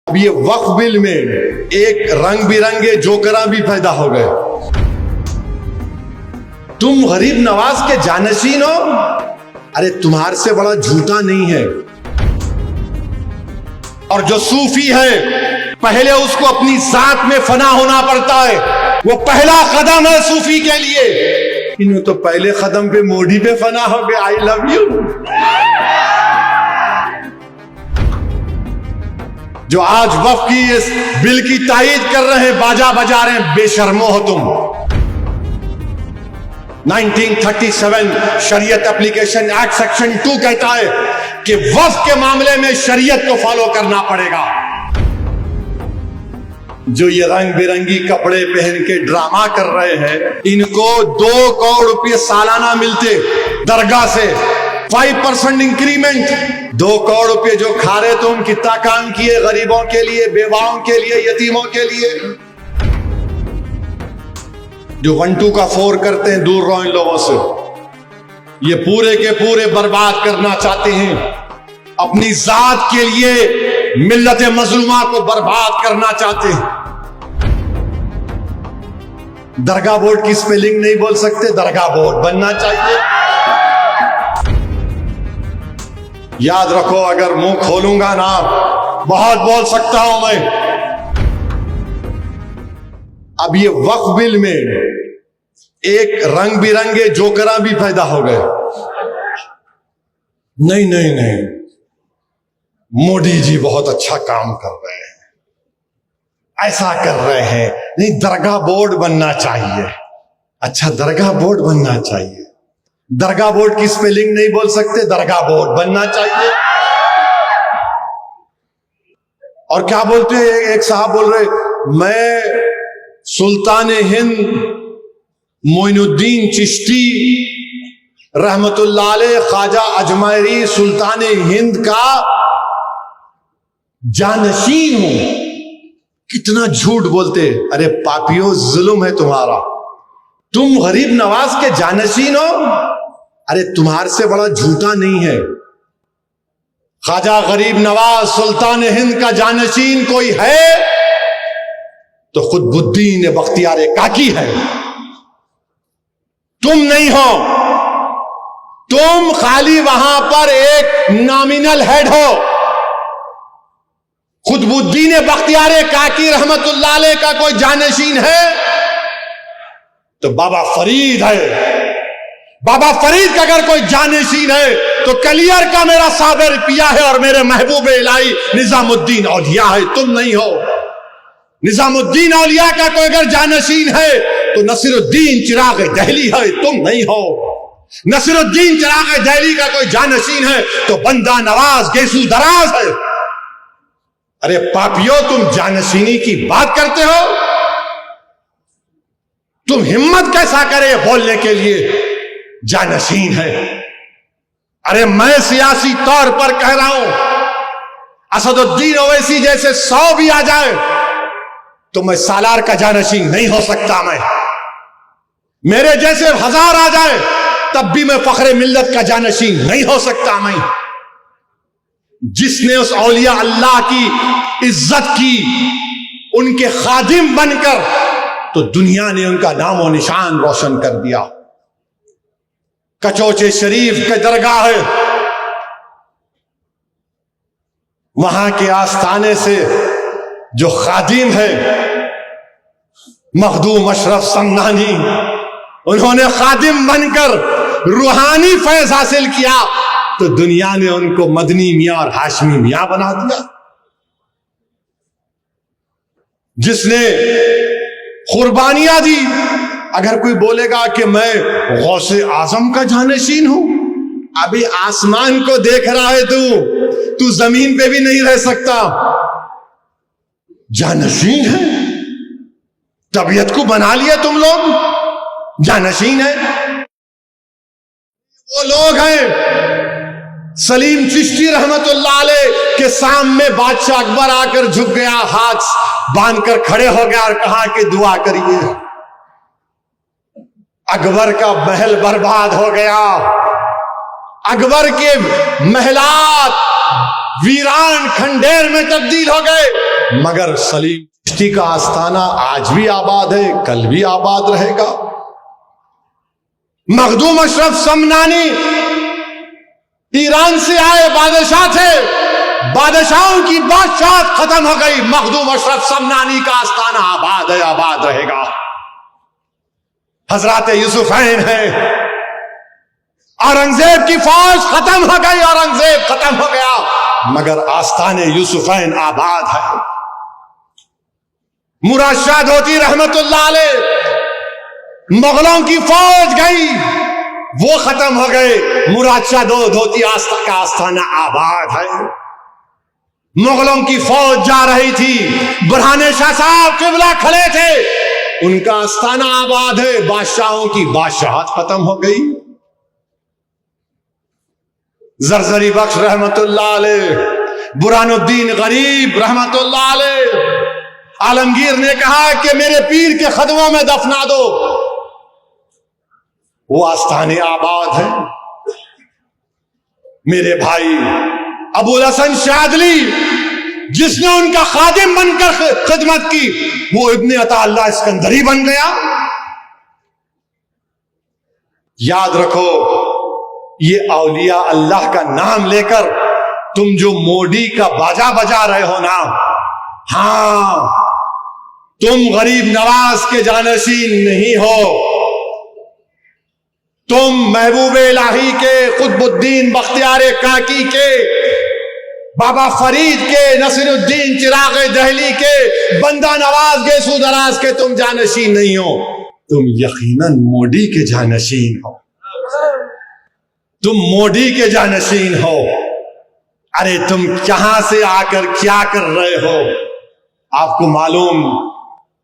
अब ये वक्फ बिल में एक रंग बिरंगे जोकरा भी पैदा हो गए। तुम गरीब नवाज के जानशीन हो, अरे तुम्हारे से बड़ा झूठा नहीं है। और जो सूफी है पहले उसको अपनी जात में फना होना पड़ता है, वो पहला कदम है सूफी के लिए। इन्हों तो पहले कदम पे मोदी पे फना हो गए। I love you. जो आज वक्फ की इस बिल की तायीद कर रहे हैं, बाजा बजा रहे हैं, बेशर्मो हो तुम। 1937 शरीयत एप्लीकेशन एक्ट सेक्शन 2 कहता है कि वक्फ के मामले में शरीयत को फॉलो करना पड़ेगा। जो ये रंग बिरंगी कपड़े पहन के ड्रामा कर रहे हैं, इनको 2 करोड़ रुपए सालाना मिलते दरगाह से, 5% इंक्रीमेंट। 2 करोड़ रुपए जो खा रहे तुम, कितना काम किए गरीबों के लिए, बेवाओं के लिए, यतीमों के लिए। जो 1 2 का 4 करते हैं, दूर रहो इन लोगों से। ये पूरे के पूरे बर्बाद करना चाहते हैं, अपनी जात के लिए मिल्लत मजलूमा को बर्बाद करना चाहते हैं। दरगाह बोर्ड की स्पेलिंग नहीं बोल सकते, दरगाह बोर्ड बनना चाहिए। याद रखो, अगर मुंह खोलूंगा ना, बहुत बोल सकता हूं मैं। अब ये वक्फ बिल में एक रंग बिरंगे जोकरा भी पैदा हो गए। नहीं नहीं नहीं, मोदी जी बहुत अच्छा काम कर रहे हैं, ऐसा कर रहे हैं। नहीं, दरगाह बोर्ड बनना चाहिए। अच्छा, दरगाह बोर्ड बनना चाहिए। दरगाह बोर्ड की स्पेलिंग नहीं बोल सकते, दरगाह बोर्ड बनना चाहिए। और क्या बोलते हैं, एक साहब बोल रहे, मैं सुल्तान हिंद मोइनुद्दीन चिश्ती रहमतुल्लाह अलैह ख्वाजा अजमेरी सुल्तान हिंद का जानशीन हूं। कितना झूठ बोलते। अरे पापियों, जुल्म है तुम्हारा। तुम गरीब नवाज के जानशीन हो, अरे तुम्हारे से बड़ा झूठा नहीं है। ख्वाजा गरीब नवाज सुल्तान हिंद का जानशीन कोई है तो खुतबुद्दीन बख्तियार काकी है। तुम नहीं हो। तुम खाली वहां पर एक नॉमिनल हेड हो। खुतबुद्दीन बख्तियार काकी रहमतुल्लाह अलैह का कोई जानशीन है तो बाबा फरीद है। बाबा फरीद का अगर कोई जानशीन है तो कलियर का मेरा साबिर पिया है और मेरे महबूब इलाही निजामुद्दीन औलिया है। तुम नहीं हो। निजामुद्दीन औलिया का कोई अगर जानशीन है तो नसीरुद्दीन चिराग दहली है। तुम नहीं हो। नसीरुद्दीन चिराग दहली का कोई जानशीन है तो बंदा नवाज गेसू दराज है। अरे पापियों, तुम जानशीनी की बात करते हो। तुम हिम्मत कैसा करे बोलने के लिए जानशीन है। अरे मैं सियासी तौर पर कह रहा हूं, असदुद्दीन ओवैसी जैसे 100 भी आ जाए तो मैं सालार का जानशीन नहीं हो सकता। मैं मेरे जैसे 1000 आ जाए तब भी मैं फखरे मिल्लत का जानशीन नहीं हो सकता। मैं जिसने उस औलिया अल्लाह की इज्जत की, उनके खादिम बनकर, तो दुनिया ने उनका नाम और निशान रोशन कर दिया। कचौचे शरीफ के दरगाह है, वहां के आस्थाने से जो खादिम है मखदूम अशरफ समनानी, उन्होंने खादिम बनकर रूहानी फैज हासिल किया तो दुनिया ने उनको मदनी मियां और हाशमी मियां बना दिया। जिसने कुर्बानियां दी, अगर कोई बोलेगा कि मैं गौसे आजम का जानशीन हूं, अभी आसमान को देख रहा है तू जमीन पे भी नहीं रह सकता। जानशीन है, तबीयत को बना लिया तुम लोग, जानशीन है। वो लोग हैं सलीम चिश्ती रहमतुल्लाह अलैह के सामने बादशाह अकबर आकर झुक गया, हाथ बांधकर खड़े हो गया और कहा कि दुआ करिए। अकबर का महल बर्बाद हो गया। अकबर के महलात वीरान खंडेर में तब्दील हो गए। मगर सलीम चिश्ती का आस्थाना आज भी आबाद है, कल भी आबाद रहेगा। मखदूम अशरफ समनानी ईरान से आए बादशाह थे, बादशाहों की बादशाह खत्म हो गई, मखदूम अशरफ समनानी का आस्थाना आबाद है, आबाद रहेगा। हजरत यूसुफैन है, औरंगजेब की फौज खत्म हो गई, औरंगजेब खत्म हो गया, मगर आस्थाने यूसुफैन आबाद है। मुराद शाह धोती रहमतुल्लाह अलैह, मुगलों की फौज गई, वो खत्म हो गए, मुराद शाह धोती का आस्थाना आबाद है। मुगलों की फौज जा रही थी, बुरहाने शाह साहब किबला खड़े थे, उनका आस्थाना आबाद है, बादशाहों की बादशाहत खत्म हो गई। जरजरी बख्श रहमतुल्लाह अलैह, बुरहानुद्दीन गरीब रहमतुल्लाह अलैह, आलमगीर ने कहा कि मेरे पीर के खदमों में दफना दो, वो आस्थाने आबाद है। मेरे भाई अबुल हसन शादली, जिसने उनका खादिम बनकर खिदमत की, वो इब्ने अताअल्लाह इस्कंदरी बन गया। याद रखो, ये औलिया अल्लाह का नाम लेकर तुम जो मोदी का बाजा बजा रहे हो ना, हां, तुम गरीब नवाज के जानशीन नहीं हो, तुम महबूब इलाही के, कुतुबुद्दीन बख्तियार काकी के, बाबा फरीद के, नसीरुद्दीन चिराग दहली के, बंदा नवाज गेसू दराज के तुम जानशीन नहीं हो, तुम यकीनन मोदी के जानशीन हो, तुम मोदी के जानशीन हो। अरे तुम कहां से आकर क्या कर रहे हो? आपको मालूम,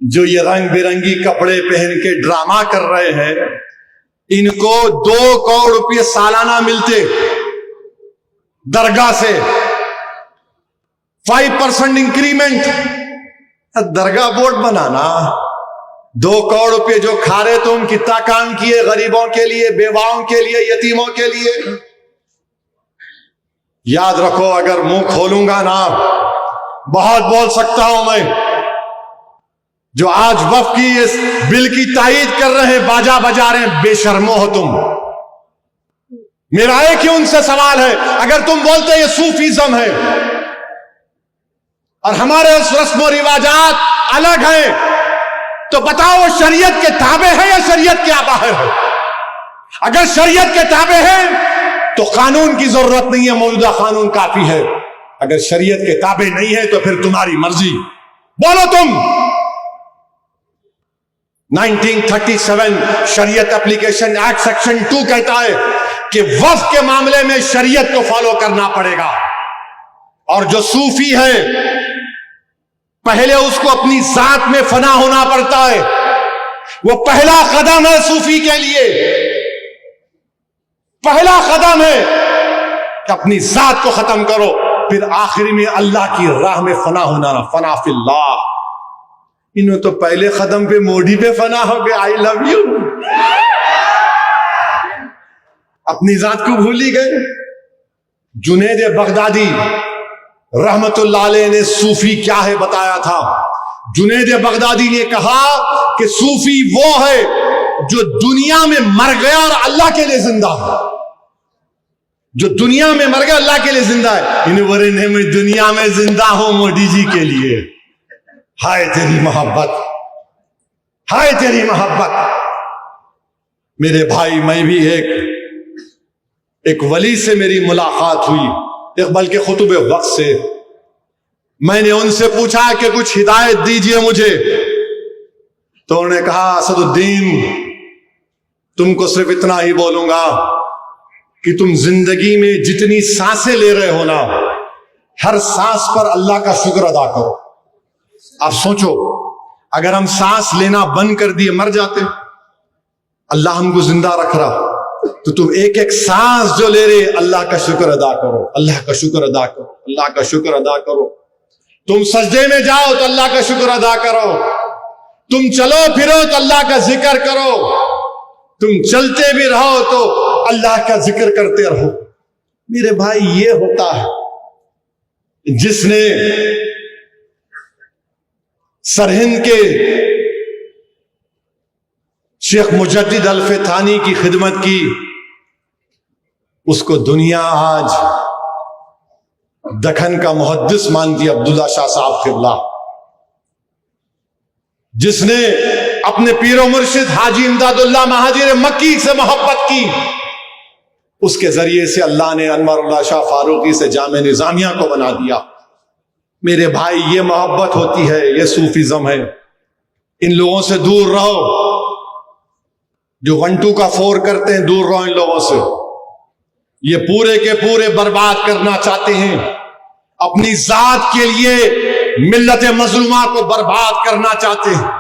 जो ये रंग बिरंगी कपड़े पहन के ड्रामा कर रहे हैं, इनको 2 करोड़ रुपये सालाना मिलते दरगाह से, 5% इंक्रीमेंट। दरगाह बोर्ड बनाना, 2 करोड़ रुपये जो खा रहे तुम, कितना काम किए गरीबों के लिए, बेवाओं के लिए, यतीमों के लिए। याद रखो, अगर मुंह खोलूंगा ना, बहुत बोल सकता हूं मैं। जो आज वफ की इस बिल की तायीद कर रहे हैं, बाजा बजा रहे हैं, बेशर्मो हो तुम। मेरा एक ही उनसे सवाल है, अगर तुम बोलते ये सूफीज्म है और हमारे रस्म रिवाजात अलग हैं, तो बताओ वो शरीयत के ताबे है या शरीयत के बाहर है? अगर शरीयत के ताबे है तो कानून की जरूरत नहीं है, मौजूदा कानून काफी है। अगर शरीयत के ताबे नहीं है तो फिर तुम्हारी मर्जी, बोलो तुम। 1937 शरीयत एप्लीकेशन एक्ट सेक्शन 2 कहता है कि वक्फ के मामले में शरीयत को फॉलो करना पड़ेगा। और जो सूफी है, पहले उसको अपनी जात में फना होना पड़ता है, वो पहला कदम है सूफी के लिए, पहला कदम है कि अपनी जात को खत्म करो, फिर आखिरी में अल्लाह की राह में फना होना, फना फिल्लाह। इन्हों तो पहले कदम पे मोदी पे फना हो गए, आई लव यू, अपनी जात को भूल ही गए। जुनैद बगदादी रहमतुल्लाह अलैह ने सूफी क्या है बताया था। जुनैद बगदादी ने कहा कि सूफी वो है जो दुनिया में मर गया और अल्लाह के लिए जिंदा है। जो दुनिया में मर गया, अल्लाह के लिए जिंदा है। इन वरने में दुनिया में जिंदा हो मोदी जी के लिए। हाय तेरी मोहब्बत, हाय तेरी मोहब्बत। मेरे भाई, मैं भी एक वली से मेरी मुलाकात हुई, इकबाल के खुतुब वक्त से। मैंने उनसे पूछा कि कुछ हिदायत दीजिए मुझे, तो उन्होंने कहा, असदुद्दीन, तुमको सिर्फ इतना ही बोलूंगा कि तुम जिंदगी में जितनी सांसें ले रहे हो ना, हर सांस पर अल्लाह का शुक्र अदा करो। आप सोचो, अगर हम सांस लेना बंद कर दिए, मर जाते, अल्लाह हमको जिंदा रख रहा, तो तुम एक एक सांस जो ले रहे, अल्लाह का शुक्र अदा करो, अल्लाह का शुक्र अदा करो, अल्लाह का शुक्र अदा करो। तुम सजदे में जाओ तो अल्लाह का शुक्र अदा करो, तुम चलो फिरो तो अल्लाह का जिक्र करो, तुम चलते भी रहो तो अल्लाह का जिक्र करते रहो। मेरे भाई, ये होता है जिसने सरहिंद के शेख मुजद्दिद अल्फ-ए-थानी की खिदमत की, उसको दुनिया आज दखन का मुहद्दिस मानती है। अब्दुल्ला शाह साहब किबला, जिसने अपने पीरो मुर्शिद हाजी इमदादुल्लाह महाजिर मक्की से मोहब्बत की, उसके जरिए से अल्लाह ने अनवरुल्लाह शाह फारूकी से जामे निजामिया को बना दिया। मेरे भाई, ये मोहब्बत होती है, ये सूफिज्म है। इन लोगों से दूर रहो, जो 1 2 का 4 करते हैं, दूर रहो इन लोगों से। ये पूरे के पूरे बर्बाद करना चाहते हैं, अपनी जात के लिए मिल्लत मजलूमा को बर्बाद करना चाहते हैं।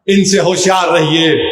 इनसे होशियार रहिए।